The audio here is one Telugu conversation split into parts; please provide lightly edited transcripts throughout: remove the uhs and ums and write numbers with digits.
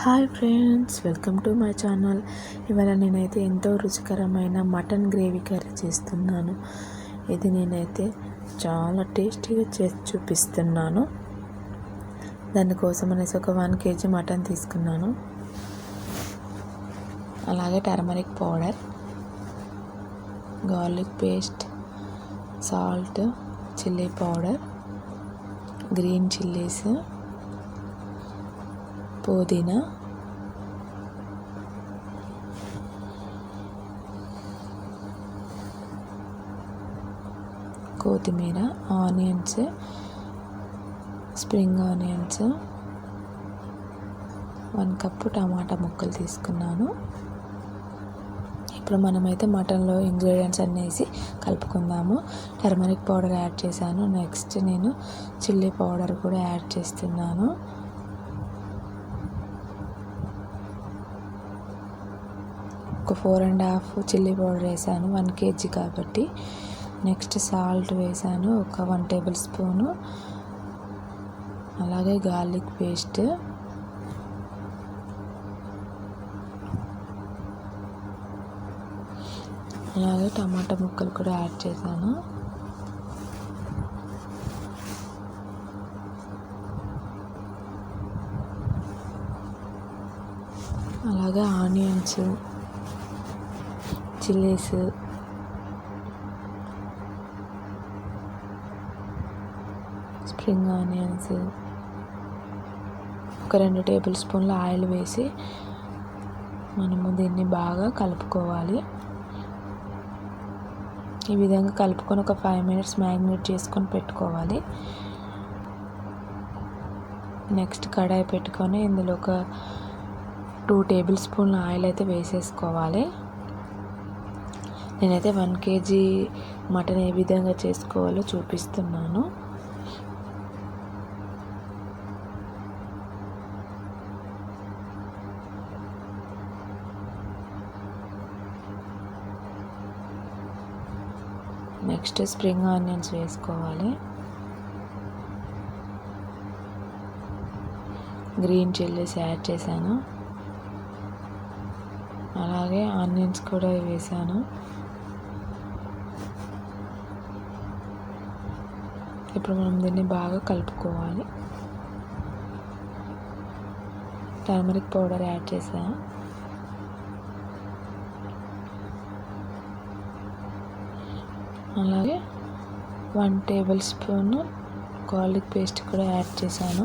Hi friends, welcome to my channel. ఇవాళ నేనైతే ఎంతో రుచికరమైన మటన్ గ్రేవీ కర్రీ చేస్తున్నాను. ఇది నేనైతే చాలా టేస్టీగా చేసి చూపిస్తున్నాను. దానికోసం అనేసి ఒక 1 kg మటన్ తీసుకున్నాను. అలాగే turmeric powder, garlic paste, salt, chilli powder, green chillies, పుదీనా, కొత్తిమీర, onions, spring onions, 1 cup tomato ముక్కలు తీసుకున్నాను. ఇప్పుడు మనమైతే మటన్లో ఇంగ్రీడియంట్స్ అన్నీ వేసి కలుపుకుందాము. టర్మరిక్ పౌడర్ యాడ్ చేశాను. నెక్స్ట్ నేను చిల్లీ పౌడర్ కూడా యాడ్ చేస్తున్నాను. ఒక 4.5 చిల్లీ పౌడర్ వేసాను, 1 kg కాబట్టి. నెక్స్ట్ సాల్ట్ వేసాను, ఒక 1 టేబుల్ స్పూను. అలాగే గార్లిక్ పేస్ట్, అలాగే టమాటా ముక్కలు కూడా యాడ్ చేశాను. అలాగే ఆనియన్స్, చిల్లీస్, స్ప్రింగ్ ఆనియన్స్, ఒక 2 టేబుల్ స్పూన్ల ఆయిల్ వేసి మనము దీన్ని బాగా కలుపుకోవాలి. ఈ విధంగా కలుపుకొని ఒక 5 minutes మ్యాగ్నేట్ చేసుకొని పెట్టుకోవాలి. నెక్స్ట్ కడాయి పెట్టుకొని ఇందులో ఒక 2 టేబుల్ స్పూన్ల ఆయిల్ అయితే వేసేసుకోవాలి. నేనైతే 1 kg మటన్ ఏ విధంగా చేసుకోవాలో చూపిస్తున్నాను. నెక్స్ట్ స్ప్రింగ్ ఆనియన్స్ వేసుకోవాలి. గ్రీన్ చిల్లీస్ యాడ్ చేశాను. అలాగే ఆనియన్స్ కూడా వేసాను. ఇప్పుడు మనం దీన్ని బాగా కలుపుకోవాలి. టర్మరిక్ పౌడర్ యాడ్ చేసాను. అలాగే 1 టేబుల్ స్పూన్ గార్లిక్ పేస్ట్ కూడా యాడ్ చేశాను.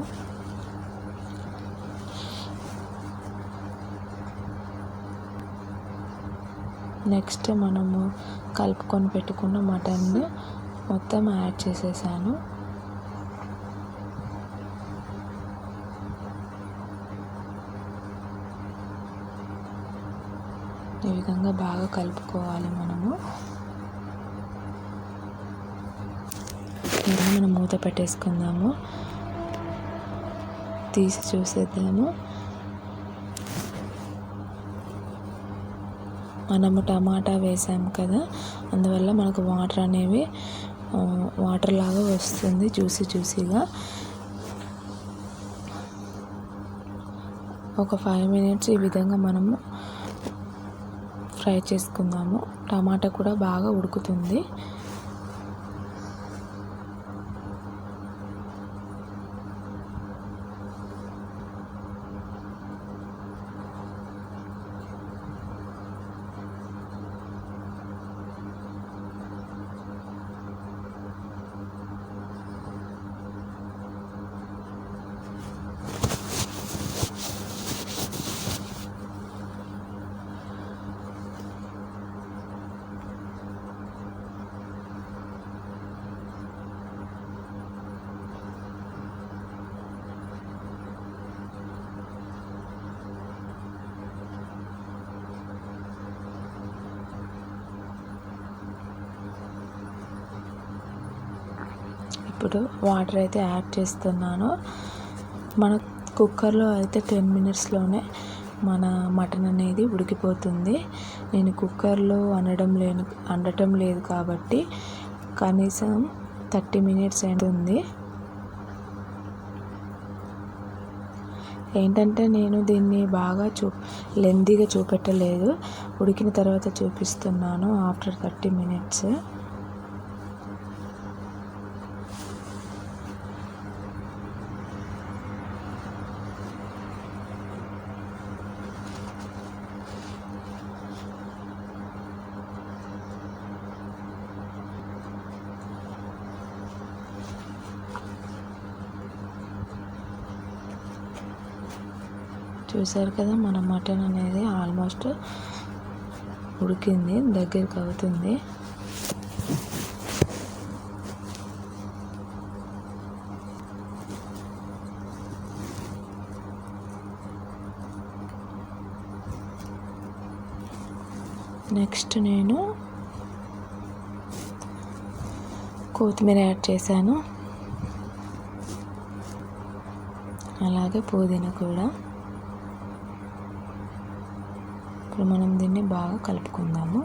నెక్స్ట్ మనము కలుపుకొని పెట్టుకున్న మటన్ మొత్తం యాడ్ చేసేసాను. ఈ విధంగా బాగా కలుపుకోవాలి మనము. మనం మూత పెట్టేసుకుందాము. తీసి చూసేద్దాము. మనము టమాటా వేసాము కదా, అందువల్ల మనకు వాటర్ అనేవి వాటర్ లాగా వస్తుంది, జ్యూసీగా. ఒక 5 minutes ఈ విధంగా మనము ఫ్రై చేసుకుందాము. టమాటా కూడా బాగా ఉడుకుతుంది. ఇప్పుడు వాటర్ అయితే యాడ్ చేస్తున్నాను. మన కుక్కర్లో అయితే 10 minutesలోనే మన మటన్ అనేది ఉడికిపోతుంది. నేను కుక్కర్లో వండటం లేదు కాబట్టి కనీసం 30 minutes ఉంటుంది. ఏంటంటే నేను దీన్ని బాగా లెందీగా చూపెట్టలేదు, ఉడికిన తర్వాత చూపిస్తున్నాను ఆఫ్టర్ 30 minutes. చూసారు కదా, మన మటన్ అనేది ఆల్మోస్ట్ ఉడికింది, దగ్గరికి అవుతుంది. నెక్స్ట్ నేను కొత్తిమీర యాడ్ చేశాను, అలాగే పుదీనా కూడా. ఇప్పుడు మనం దీన్ని బాగా కలుపుకుందాము.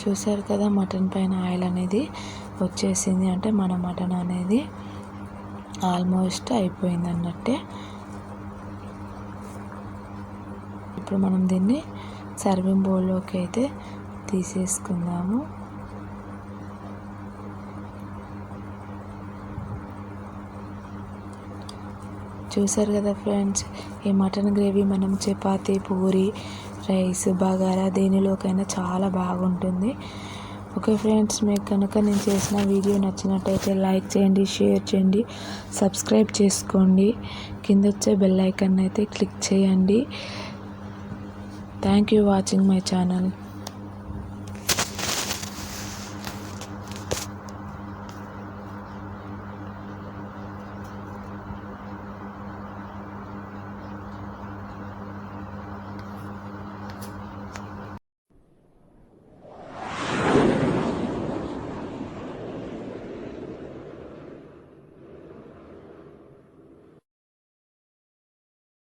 చూసారు కదా, మటన్ పైన ఆయిల్ అనేది వచ్చేసింది, అంటే మన మటన్ అనేది ఆల్మోస్ట్ అయిపోయింది అన్నట్టే. ఇప్పుడు మనం దీన్ని సర్వింగ్ బౌల్లోకి అయితే తీసేసుకుందాము. చూసారు కదా ఫ్రెండ్స్, ఈ మటన్ గ్రేవీ మనం చపాతీ, పూరి, రైస్, బగారా దేనిలోకైనా చాలా బాగుంటుంది. ఓకే ఫ్రెండ్స్, మీకు కనుక నేను చేసిన వీడియో నచ్చినట్టయితే లైక్ చేయండి, షేర్ చేయండి, సబ్స్క్రైబ్ చేసుకోండి, కింద వచ్చే బెల్ ఐకాన్ అయితే క్లిక్ చేయండి. Thank you watching my channel.